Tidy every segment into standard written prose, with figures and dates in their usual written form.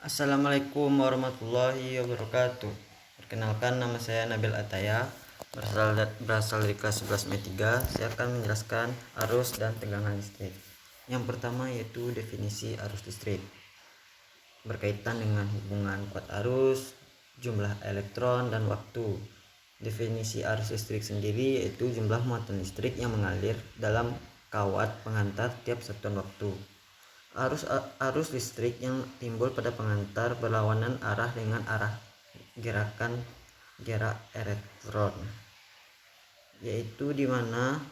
Assalamualaikum warahmatullahi wabarakatuh. Perkenalkan, nama saya Nabil Ataya, berasal dari kelas 11 M3. Saya akan menjelaskan arus dan tegangan listrik. Yang pertama yaitu definisi arus listrik. Berkaitan dengan hubungan kuat arus, jumlah elektron, dan waktu. Definisi arus listrik sendiri yaitu jumlah muatan listrik yang mengalir dalam kawat pengantar tiap satuan waktu. Arus listrik yang timbul pada pengantar berlawanan arah dengan arah gerak elektron, yaitu dimana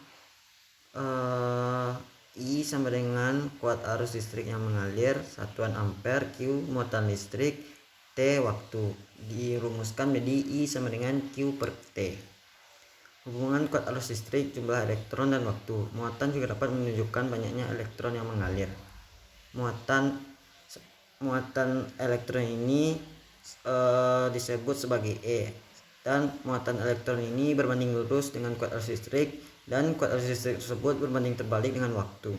I sama dengan kuat arus listrik yang mengalir, satuan ampere, Q muatan listrik, T waktu. Dirumuskan menjadi I sama dengan Q per T. Hubungan kuat arus listrik, jumlah elektron, dan waktu. Muatan juga dapat menunjukkan banyaknya elektron yang mengalir. Muatan elektron ini disebut sebagai E, dan muatan elektron ini berbanding lurus dengan kuat arus listrik, dan kuat arus listrik tersebut berbanding terbalik dengan waktu.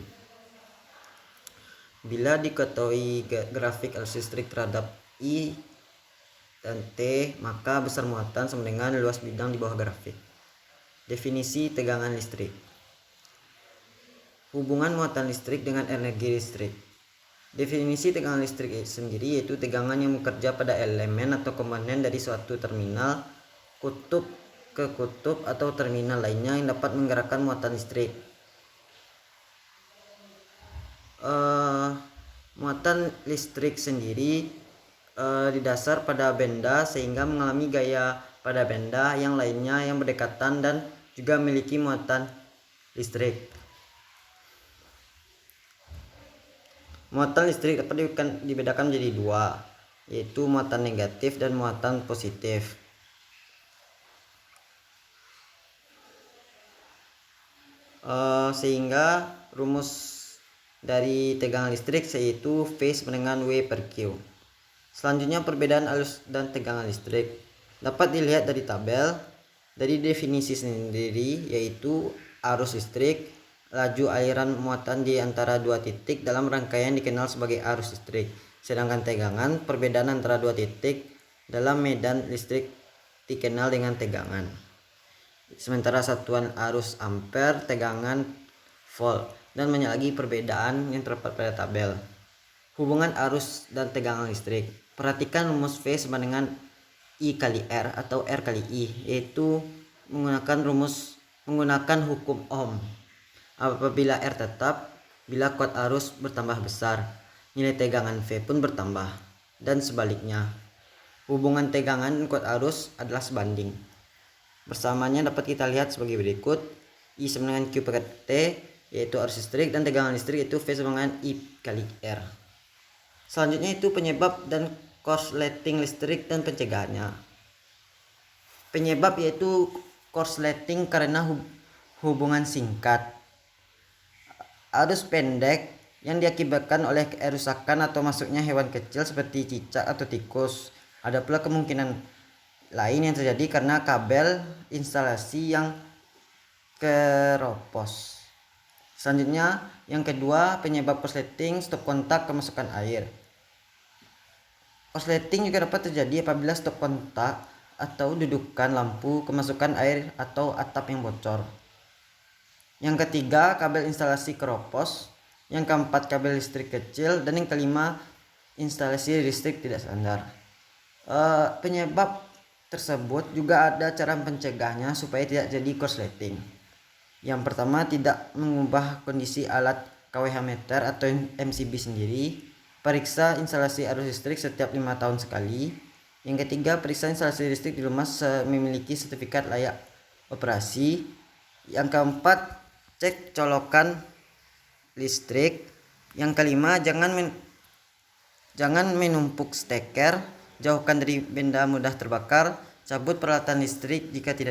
Bila diketahui grafik arus listrik terhadap I dan T, maka besar muatan sama dengan luas bidang di bawah grafik. Definisi tegangan listrik. Hubungan muatan listrik dengan energi listrik. Definisi tegangan listrik sendiri yaitu tegangan yang bekerja pada elemen atau komponen dari suatu terminal, kutub ke kutub, atau terminal lainnya yang dapat menggerakkan muatan listrik. Muatan listrik sendiri didasar pada benda sehingga mengalami gaya pada benda yang lainnya yang berdekatan dan juga memiliki muatan listrik. Muatan listrik dapat dibedakan menjadi dua, yaitu muatan negatif dan muatan positif. Sehingga rumus dari tegangan listrik yaitu V sama dengan W per Q. Selanjutnya, perbedaan arus dan tegangan listrik dapat dilihat dari tabel. Dari definisi sendiri yaitu arus listrik, laju aliran muatan di antara dua titik dalam rangkaian dikenal sebagai arus listrik. Sedangkan tegangan, perbedaan antara dua titik dalam medan listrik dikenal dengan tegangan. Sementara satuan arus ampere, tegangan volt, dan banyak lagi perbedaan yang terdapat pada tabel. Hubungan arus dan tegangan listrik. Perhatikan rumus V sama dengan I kali R atau R kali I, yaitu menggunakan hukum Ohm. Apabila R tetap, bila kuat arus bertambah besar, nilai tegangan V pun bertambah, dan sebaliknya. Hubungan tegangan dan kuat arus adalah sebanding. Bersamanya dapat kita lihat sebagai berikut. I sama dengan Q per T, yaitu arus listrik, dan tegangan listrik yaitu V sama dengan I kali R. Selanjutnya itu penyebab dan korsleting listrik dan pencegahannya. Penyebab yaitu korsleting karena hubungan singkat. Arus pendek yang diakibatkan oleh kerusakan atau masuknya hewan kecil seperti cicak atau tikus. Ada pula kemungkinan lain yang terjadi karena kabel instalasi yang keropos. Selanjutnya, yang kedua, penyebab korsleting, stop kontak kemasukan air. Korsleting juga dapat terjadi apabila stop kontak atau dudukan lampu, kemasukan air, atau atap yang bocor. Yang ketiga, kabel instalasi keropos. Yang keempat, kabel listrik kecil. Dan yang kelima, instalasi listrik tidak standar. Penyebab tersebut juga ada cara pencegahnya supaya tidak jadi korsleting. Yang pertama, tidak mengubah kondisi alat kWh meter atau MCB sendiri. Periksa instalasi arus listrik setiap 5 tahun sekali. Yang ketiga, periksa instalasi listrik di rumah memiliki sertifikat layak operasi. Yang keempat, cek colokan listrik. Yang kelima, jangan menumpuk steker, jauhkan dari benda mudah terbakar, cabut peralatan listrik jika tidak